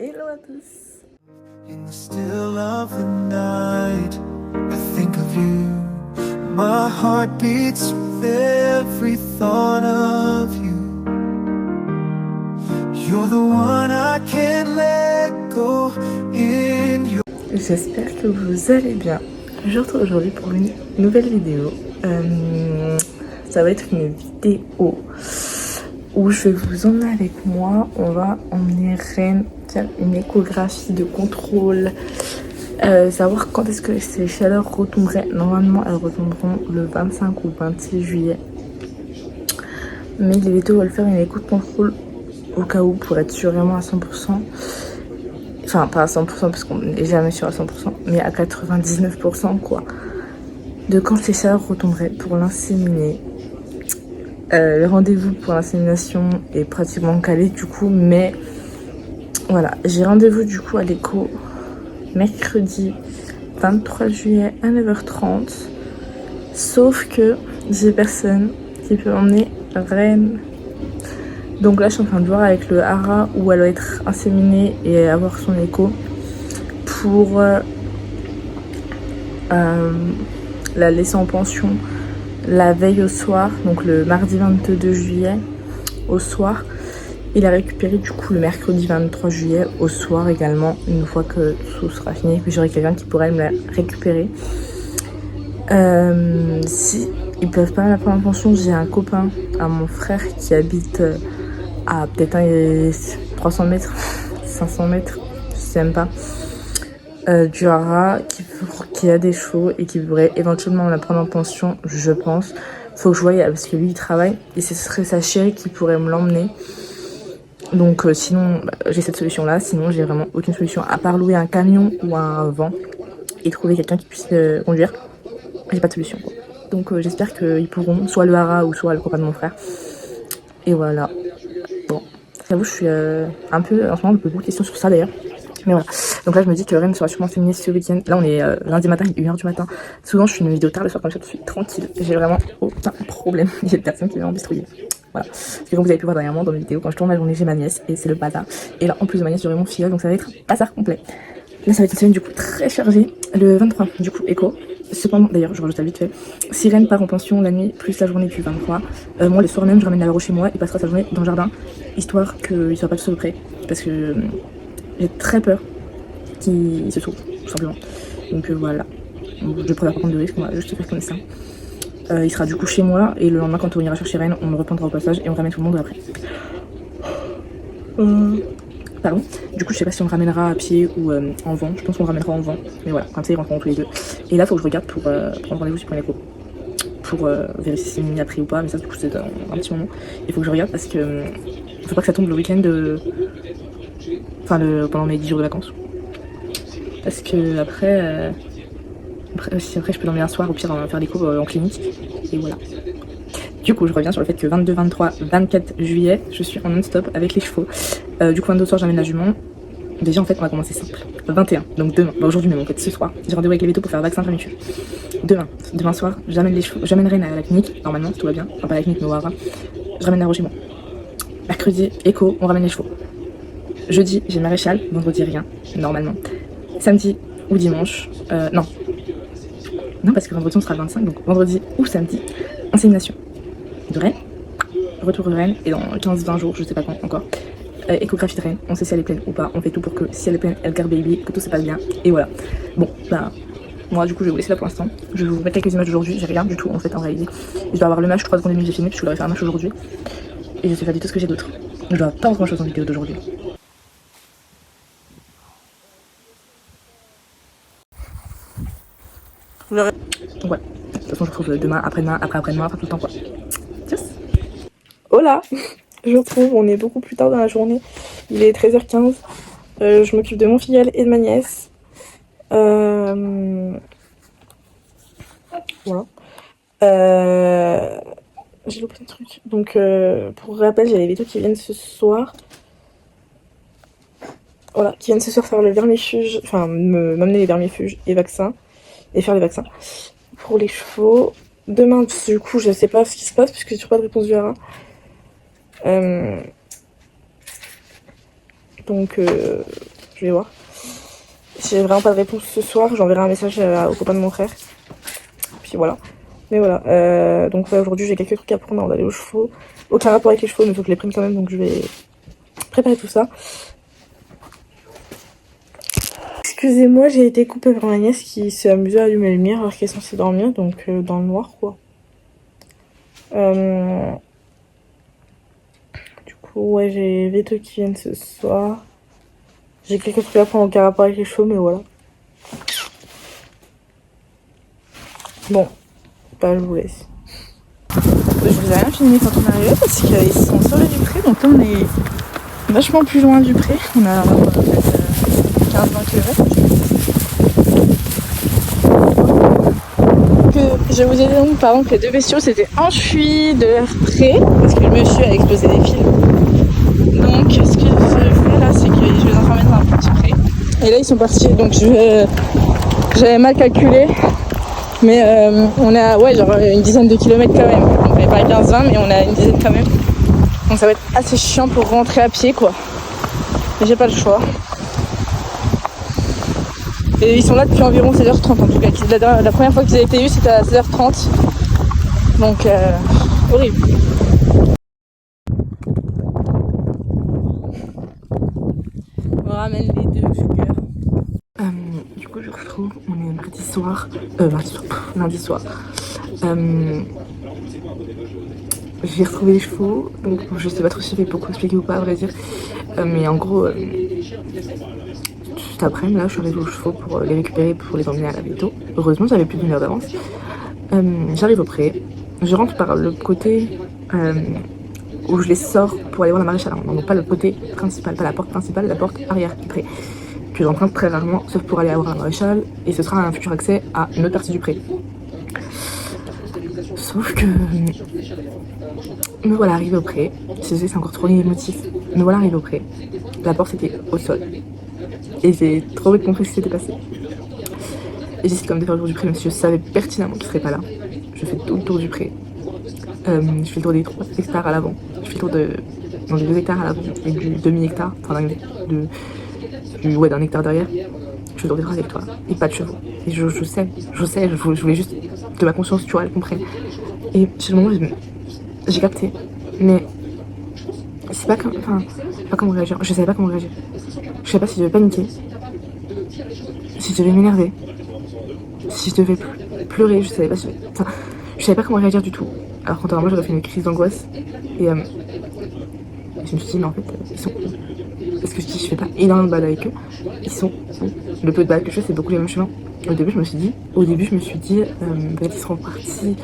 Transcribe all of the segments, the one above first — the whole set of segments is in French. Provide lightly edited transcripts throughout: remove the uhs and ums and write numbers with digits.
Hello à tous. In the still of the night, I think of you. My heart beats with every thought of you. You're the one I can't let go in your... J'espère que vous allez bien. Je vous retrouve aujourd'hui pour une nouvelle vidéo. Ça va être une vidéo où je vais vous emmener avec moi. On va emmener Ren faire une échographie de contrôle. Savoir quand est-ce que ces chaleurs retomberaient. Normalement, elles retomberont le 25 ou 26 juillet. Mais les vétos veulent faire une écho de contrôle au cas où pour être sûr vraiment à 100%. Enfin, pas à 100% parce qu'on n'est jamais sûr à 100%, mais à 99% quoi. De quand ces chaleurs retomberaient pour l'inséminer. Le rendez-vous pour l'insémination est pratiquement calé du coup, mais voilà, j'ai rendez-vous du coup à l'écho mercredi 23 juillet à 9h30. Sauf que j'ai personne qui peut emmener Ren. Donc là, je suis en train de voir avec le Hara où elle va être inséminée et avoir son écho pour la laisser en pension la veille au soir, donc le mardi 22 juillet au soir. Et la récupérer du coup le mercredi 23 juillet au soir également, une fois que tout sera fini, que j'aurai quelqu'un qui pourrait me la récupérer. Si ils peuvent pas me la prendre en pension, j'ai un copain à mon frère qui habite à peut-être 300 mètres, 500 mètres, je sais même pas, du Hara qui a des chevaux et qui pourrait éventuellement la prendre en pension, je pense. Faut que je voie parce que lui il travaille et ce serait sa chérie qui pourrait me l'emmener. Donc sinon j'ai cette solution là, sinon j'ai vraiment aucune solution à part louer un camion ou un van et trouver quelqu'un qui puisse conduire. J'ai pas de solution quoi. Donc j'espère qu'ils pourront, soit le Hara ou soit le copain de mon frère. Et voilà. Bon, j'avoue je suis un peu, en ce moment, beaucoup de questions sur ça d'ailleurs. Mais voilà, donc là je me dis que Ren sera sûrement féministe ce week-end. Là on est lundi matin, il est 1h du matin. Souvent je fais une vidéo tard le soir, comme ça je suis tranquille. J'ai vraiment aucun problème. Il y a personne qui vient en bistrouiller. Voilà. Parce que comme vous avez pu voir dernièrement dans mes vidéos, quand je tourne la journée j'ai ma nièce et c'est le bazar. Et là en plus de ma nièce j'aurai mon filleul, donc ça va être bazar complet. Là ça va être une semaine du coup très chargée. Le 23 du coup écho. Cependant d'ailleurs je rajoute ça vite fait. Si Ren part en pension la nuit plus la journée du 23, moi le soir même je ramène la chez moi, il passera sa journée dans le jardin. Histoire qu'il soit pas tout seul près. Parce que j'ai très peur qu'il se sauve, tout simplement. Donc voilà. Je préfère pas prendre de risque, on va juste se faire comme ça. Il sera du coup chez moi et le lendemain quand on ira chercher Ren, on le reprendra au passage et on ramène tout le monde après. Pardon. Du coup je sais pas si on le ramènera à pied ou en vent. Je pense qu'on le ramènera en vent. Mais voilà, comme ça ils rentreront tous les deux. Et là faut que je regarde pour prendre rendez-vous sur l'écho. Pour vérifier si c'est mis après ou pas, mais ça du coup c'est dans un petit moment. Il faut que je regarde parce que faut pas que ça tombe le week-end pendant mes 10 jours de vacances. Parce que après si après je peux dormir un soir, au pire faire des cours en clinique. Et voilà. Du coup je reviens sur le fait que 22, 23, 24 juillet, je suis en non-stop avec les chevaux. Du coup 22 soir j'amène la jument. Déjà en fait on va commencer simple. 21, donc demain, aujourd'hui même en fait, ce soir, j'ai rendez-vous avec les vétos pour faire un vaccin prématuré. Demain soir, j'amène les chevaux, j'amène Ren à la clinique, normalement si tout va bien, enfin pas à la clinique mais au Hara. Je ramène la chez moi. Mercredi, écho, on ramène les chevaux. Jeudi, j'ai maréchal, vendredi rien, normalement. Samedi ou dimanche, non parce que vendredi on sera le 25, donc vendredi ou samedi, insémination de Ren, retour de Ren, et dans 15-20 jours, je sais pas quand encore, échographie de Ren, on sait si elle est pleine ou pas, on fait tout pour que si elle est pleine, elle garde baby, que tout se passe bien, et voilà. Bon, moi du coup je vais vous laisser là pour l'instant, je vais vous mettre quelques images d'aujourd'hui, j'ai rien du tout en fait en réalité. Je dois avoir le match 3 secondes et demie, j'ai fini, puis je voudrais faire un match aujourd'hui, et je sais pas du tout ce que j'ai d'autre. Je dois pas grand chose en vidéo d'aujourd'hui. Donc voilà, de toute façon je retrouve demain, après-demain, après-après-demain, enfin tout le temps quoi. Tchuss. Hola. Je vous retrouve, on est beaucoup plus tard dans la journée, il est 13h15, je m'occupe de mon filleul et de ma nièce. Voilà. J'ai loupé un truc. Donc pour rappel, j'ai les vétos qui viennent ce soir. Voilà, qui viennent ce soir faire le vermifuge, enfin m'amener les vermifuges et vaccins, et faire les vaccins pour les chevaux. Demain, du coup, je sais pas ce qui se passe puisque j'ai toujours pas de réponse du Hara. Donc je vais voir. Si j'ai vraiment pas de réponse ce soir, j'enverrai un message au copain de mon frère. Puis voilà. Mais voilà. Donc ouais, aujourd'hui j'ai quelques trucs à prendre avant d'aller aux chevaux. Aucun rapport avec les chevaux, mais il faut que je les prenne quand même. Donc je vais préparer tout ça. Excusez-moi, j'ai été coupée par ma nièce qui s'est amusée à allumer la lumière alors qu'elle est censée dormir. Donc dans le noir quoi. Du coup ouais, j'ai les deux qui viennent ce soir. J'ai quelques trucs à prendre aucun rapport avec les chevaux, mais voilà. Bon, bah je vous laisse. Je vous ai rien filmé quand on est arrivé parce qu'ils sont sur le du pré, donc là on est vachement plus loin du pré. On a peut-être 15-20 km. Je vous ai dit donc pardon que les deux bestiaux s'étaient enfuis de leur pré parce que le monsieur a explosé des fils. Donc ce que j'ai fait là, c'est que je les enfermer dans un petit pré. Et là ils sont partis, donc j'avais mal calculé. Mais on est à ouais, genre une dizaine de kilomètres quand même. Donc on n'est pas à 15-20, mais on est à une dizaine quand même. Donc ça va être assez chiant pour rentrer à pied quoi. Mais j'ai pas le choix. Et ils sont là depuis environ 16h30 en tout cas. La première fois qu'ils avaient été eus c'était à 16h30. Donc horrible. On ramène les deux suceurs. Du coup je retrouve, on est lundi soir. J'ai retrouvé les chevaux, donc je sais pas trop si j'ai fait beaucoup expliquer ou pas à vrai dire. Mais en gros, juste après, là je suis arrivée aux chevaux pour les récupérer, pour les emmener à la veto. Heureusement j'avais plus d'une heure d'avance. J'arrive au pré, je rentre par le côté où je les sors pour aller voir la maréchale. Donc pas le côté principal, pas la porte principale, la porte arrière du pré. Que j'emprunte très rarement, sauf pour aller voir la maréchale, et ce sera un futur accès à une autre partie du pré. Sauf que me voilà arrivé au pré, c'est encore trop émotif, me voilà arrivé au pré, la porte était au sol, et j'ai trop vite compris ce qui s'était passé. Et j'essaie comme de faire le tour du pré, même si je savais pertinemment qu'il serait pas là. Je fais tout le tour du pré, je fais le tour des 3 hectares à l'avant, je fais le tour des 2 hectares à l'avant, et du demi-hectare, enfin d'un hectare derrière. Je dois des 3 hectares et pas de chevaux. Et je sais, je voulais juste que ma conscience, tu vois, elle comprenne. Et c'est le moment où j'ai capté. Mais c'est pas comme, enfin, pas comment réagir. Je savais pas comment réagir. Je savais pas si je devais paniquer, si je devais m'énerver, si je devais pleurer. Je savais pas si je savais pas comment réagir du tout. Alors quand moi j'aurais fait une crise d'angoisse et je me suis dit mais en fait ils sont parce que je fais pas énormément de balles avec eux, ils sont le peu de balles que je fais c'est beaucoup les mêmes chemins. Au début je me suis dit peut-être ils seront partis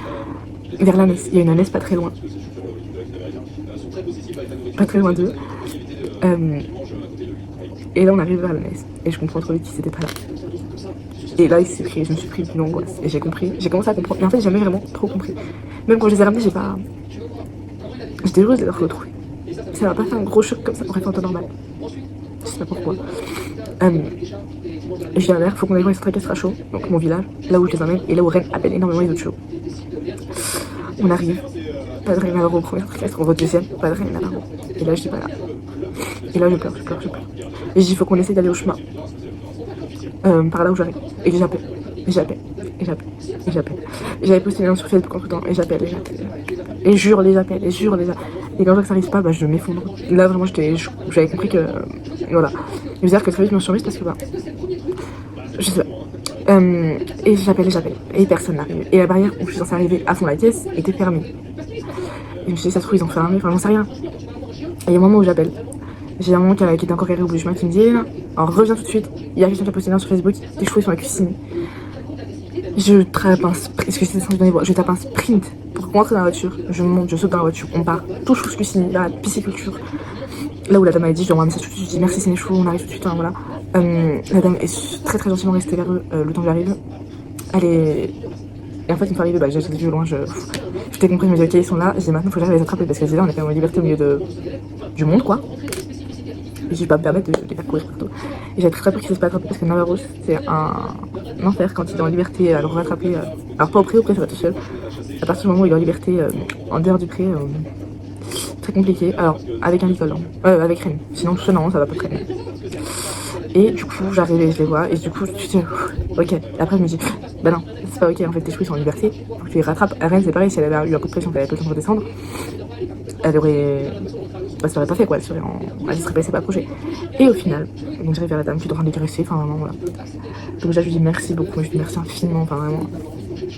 vers la messe. Il y a une messe pas très loin d'eux, et là on arrive vers la messe et je comprends trop vite qu'ils s'étaient pas là. Et là je me suis pris d'une angoisse et j'ai commencé à comprendre. Et en fait j'ai jamais vraiment trop compris. Même quand je les ai ramenés j'étais heureuse de les retrouver. Ça m'a pas fait un gros choc comme ça, on aurait fait en temps normal. Je sais pas pourquoi. Je dis à ma mère, faut qu'on aille voir les centres sera chaud, donc mon village, là où je les emmène, et là où Rennes appelle énormément les autres chevaux. On arrive, pas de Rennes Navarro au premier centre, on va au deuxième, pas de Rennes Navarro. Et là je dis pas là. Et là je pleure. Et je dis, faut qu'on essaye d'aller au chemin, par là où j'arrive. Et j'appelle. J'avais posté une annonce sur Facebook entre temps, et j'appelle. Et jure les appels. Et quand je vois que ça n'arrive pas, je m'effondre. Là vraiment j'avais compris que voilà. Je veux dire que très vite je me suis remise parce que je sais pas. Et j'appelle. Et personne n'arrive. Et la barrière où je suis censée arriver à fond de la caisse était fermée. Et je me suis dit ça se trouve ils ont fermé, enfin j'en sais rien. Et il y a un moment où j'appelle. J'ai un moment qui était encore garé au bout du chemin qui me dit alors reviens tout de suite, il y a quelqu'un qui a posté une annonce sur Facebook, tes chevaux sont à cuisiner. Je tape un sprint, je tape un sprint pour rentrer dans la voiture, je monte, je saute dans la voiture, on part, tout chevaux cuisinés, vers la pisciculture. Là où la dame m'a dit, je lui envoie un message tout de suite, je dis merci c'est mes chevaux, on arrive tout de suite, hein, voilà. La dame est très très gentiment restée vers eux le temps que j'arrive. Et en fait, une fois arrivée, j'étais vu loin, je t'ai compris, je me dis ok, ils sont là, je dis maintenant, il faut que j'arrive à les attraper parce que là, on est quand même en liberté au milieu du monde, quoi. Et je vais pas me permettre de les faire courir partout. Et j'ai très peur qu'ils se fassent pas attraper parce que Navarro, c'est un enfer quand il est en liberté à le rattraper. Alors, pas au pré, ça va tout seul. À partir du moment où il est en liberté en dehors du pré, très compliqué. Alors, avec un litol, avec Rémi. Sinon, tout ça, non, ça va pas très bien. Et du coup, j'arrive et je les vois. Et du coup, je dis, ok. Et après, je me dis, bah non, c'est pas ok. En fait, tes cheveux sont en liberté. Faut que tu les rattrapes. Rennes, c'est pareil. Si elle avait eu un coup de pression, qu'elle avait pas le temps de redescendre, elle aurait. Bah, ça aurait pas fait quoi. Elle serait pas laissée pas approcher. Et au final, donc j'arrive vers la dame qui est en train de les caresser. Enfin, vraiment, voilà. Donc là, je lui dis merci beaucoup. Je lui dis merci infiniment. Enfin, vraiment.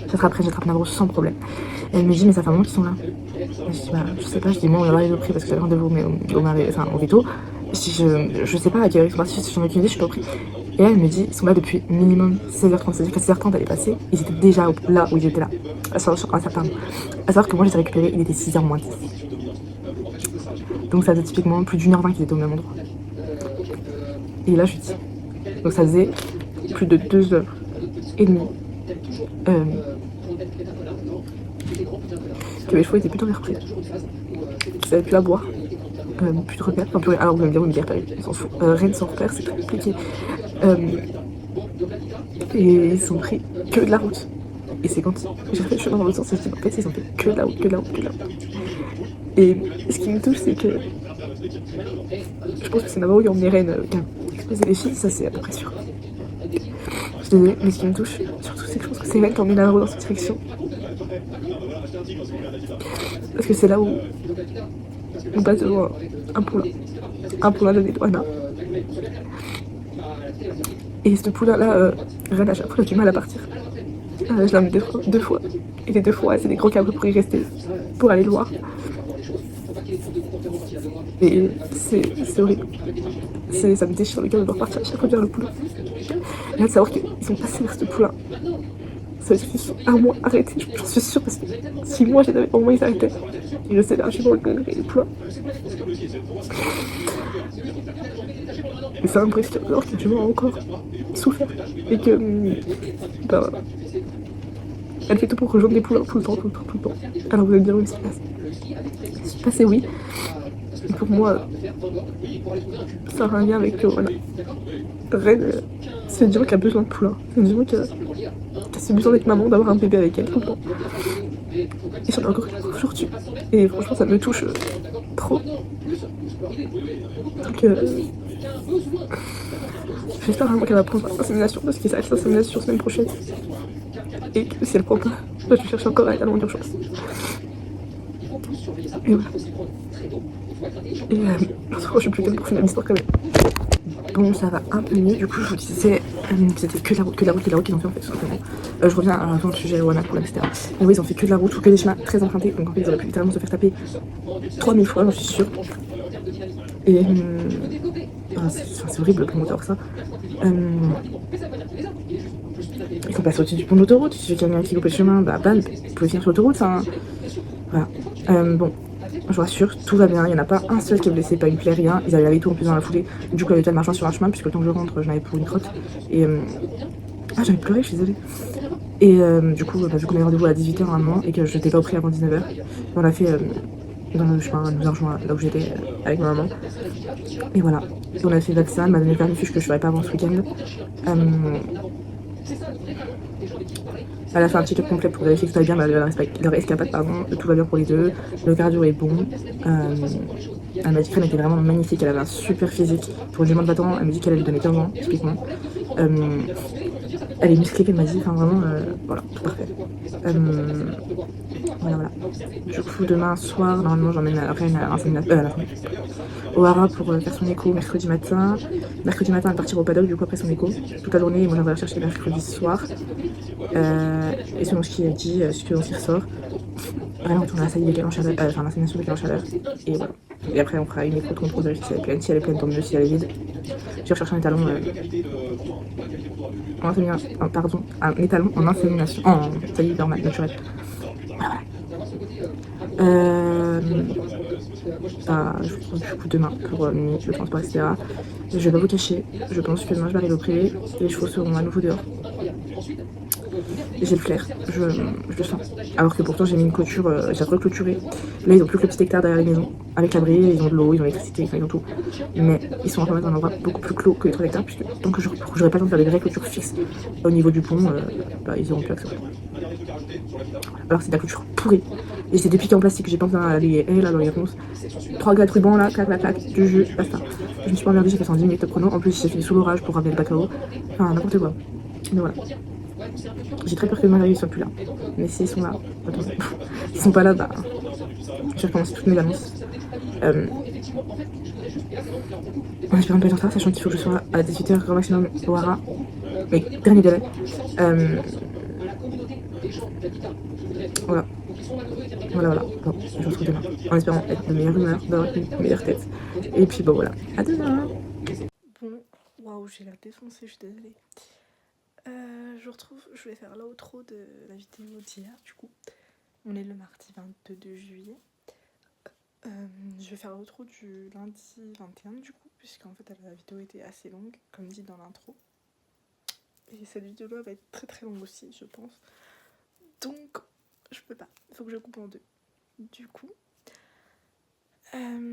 J'attrape Navro sans problème. Et elle me dit, mais ça fait un moment qu'ils sont là. Et je dis, bah, je sais pas. Je dis, moi, on va voir les prix parce que j'avais rendez-vous au veto. Je sais pas à quelle heure ils sont partis, j'en ai aucune idée, je suis pas au prix. Et là, elle me dit, ils sont là depuis minimum 16h30. C'est-à-dire qu'à 16h30, elle est passée, ils étaient déjà là où ils étaient là. À savoir que moi, je les ai récupérés, il était 6h moins 10. Donc ça faisait typiquement plus d'1h20 qu'ils étaient au même endroit. Et là, je lui dis. Donc ça faisait plus de 2h30 que mes chevaux étaient plutôt repris. Qu'ils savaient plus la boire. Plus de repères. Enfin, plus... Alors vous allez me dire, oui, mais Pierre, on s'en fout. Rennes sans repères, c'est très compliqué. Et ils sont pris que de la route. Et c'est quand j'ai fait le chemin dans l'autre sens, et je dis, en fait, ils ont fait que de la route. Et ce qui me touche, c'est que je pense que c'est Navarro qui a emmené Rennes, qui a explosé les filles, ça c'est à peu près sûr. Je suis désolée, mais ce qui me touche, surtout, c'est que je pense que c'est Rennes qui a emmené Navarro dans cette direction. Parce que c'est là où on passe devant un poulain de Douana. Et ce poulain-là, Rennes à chaque fois, j'ai du mal à partir. Je l'ai emmené deux fois. Et les 2 fois, c'est des gros câbles pour y rester, pour aller le voir. Et c'est horrible. Ça me déchire le cœur de devoir partir à chaque fois vers le poulain. Et là, de savoir qu'ils sont passés vers ce poulain, ça veut dire qu'ils sont un mois arrêtés, j'en suis sûre, parce que si moi j'étais avec moi, ils s'arrêtaient. Et je sais là, je suis dans le congrès, le poulain. Et ça m'impressionne alors que tu m'as encore souffert. Et que, ben, elle fait tout pour rejoindre les poulains tout le temps. Alors vous allez me dire, oui, ce qui passe. Ce qui passe, c'est oui. Et pour moi, ça a un lien avec, voilà. Rennes, c'est une gens qui a besoin de poulain. C'est une gens qui a ce besoin d'être maman, d'avoir un bébé avec elle tout le temps. Et j'en ai encore aujourd'hui. Et franchement, ça me touche trop. Donc, j'espère vraiment qu'elle va prendre l'insémination, parce qu'il s'arrête l'insémination la semaine prochaine. Et que si elle prend pas, je vais chercher encore à aller à l'urgence. Et voilà. Et je suis plus calme pour finir l'histoire quand même. Bon, ça va un peu mieux. Du coup, je vous disais, c'était que de la route qu'ils ont fait en fait, tout simplement. Je reviens avant le sujet Wana pour etc. Mais oui, ils ont fait que de la route ou que des chemins très empruntés. Donc en fait, ils auraient pu littéralement se faire taper 3000 fois, j'en suis sûre. Et c'est horrible pour moteur ça. Ils sont passés au-dessus du pont d'autoroute. Si quelqu'un qui loupe le chemin, bah bam, vous pouvez finir sur l'autoroute. Voilà. Bon. Je vous rassure, tout va bien, il n'y en a pas un seul qui est blessé, pas une plaie, rien. Ils avaient lavé tout en plus dans la foulée. Du coup, elle était marchant sur un chemin, puisque le temps que je rentre, j'en avais pour une crotte. Et j'avais pleuré, je suis désolée. Et du coup, vu qu'on avait rendez-vous à 18h normalement, et que je n'étais pas au prix avant 19h, on a fait dans le chemin, nous a rejoint là où j'étais avec ma maman. Et voilà. Et on a fait vaccin, elle m'a donné le permis que je ne ferais pas avant ce week-end. Elle a fait un petit check complet pour vérifier que tout va bien, leur escapade, pardon, tout va bien pour les deux, le cardio est bon. Elle m'a dit qu'elle était vraiment magnifique, elle avait un super physique. Pour une jument de battant, elle m'a dit qu'elle allait lui donner 15 ans, typiquement. Elle est musclée, elle m'a dit, enfin vraiment, voilà, tout parfait. Voilà. Du coup, demain soir, normalement, j'emmène après au Hara pour faire son écho mercredi matin. Mercredi matin, elle va partir au paddock, du coup, après son écho, toute la journée, et moi, j'aimerais la chercher mercredi soir. Et selon ce qu'il a dit, ce qu'on s'y ressort, après, on retourne à la salle de en chaleur, enfin, l'insémination de en chaleur, et voilà. Et après, on fera une écho de contrôle, vérifier si elle est pleine. Si elle est pleine, tant mieux, si elle est vide. Je vais rechercher un étalon un étalon en insémination, en taille normale, naturelle. Je vous retrouve du coup demain pour le transport, etc. Je vais pas vous cacher, je pense que demain je vais arriver au privé et les chevaux seront à nouveau dehors. J'ai le flair, je le sens. Alors que pourtant j'ai mis une clôture, j'ai reclôturé. Là ils ont plus que le petit hectare derrière les maisons. Avec l'abri, ils ont de l'eau, ils ont l'électricité, ils ont tout. Mais ils sont en train de mettre un endroit beaucoup plus clos que les 3 hectares, puisque tant que j'aurais pas le temps de faire des vraies clôtures fixes au niveau du pont, ils auront plus accès. Alors c'est de la clôture pourrie. Et c'est des piquets en plastique, j'ai pas besoin d'aller là dans les ronces. 3 gars rubans là, clac, clac, clac, du jus, basta. Je me suis pas emmerdée, j'ai fait ça en 10 minutes chrono. En plus, j'ai fini sous l'orage pour ramener le bac à eau. Enfin, n'importe quoi. Mais voilà. J'ai très peur que mes amis soient plus là. Mais s'ils sont là, attends, s'ils sont pas là, bah, je vais recommencer toutes mes annonces. En espérant ne pas être en retard, sachant qu'il faut que je sois à 18h au maximum au Hara. Mais dernier délai. Voilà. Voilà. Bon, je vous retrouve demain. En espérant être de meilleure humeur, d'avoir une meilleure tête. Et puis bon, voilà. À demain. Bon, waouh, j'ai l'air défoncée, je suis désolée. Je vais faire l'outro de la vidéo d'hier, du coup. On est le mardi 22 juillet. Je vais faire l'outro du lundi 21 du coup, puisqu'en fait la vidéo était assez longue, comme dit dans l'intro. Et cette vidéo-là va être très très longue aussi, je pense. Donc, je peux pas. Il faut que je coupe en deux. Du coup, voilà.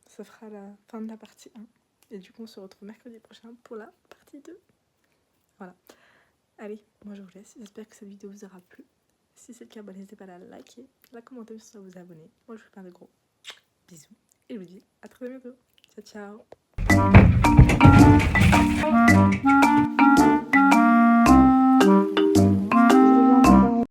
Ça fera la fin de la partie 1. Et du coup, on se retrouve mercredi prochain pour la partie 2. Voilà. Allez, moi je vous laisse. J'espère que cette vidéo vous aura plu. Si c'est le cas, n'hésitez pas à la liker, la commenter, sur vous abonner. Moi, je vous fais plein de gros bisous. Et je vous dis à très bientôt. Ciao, ciao.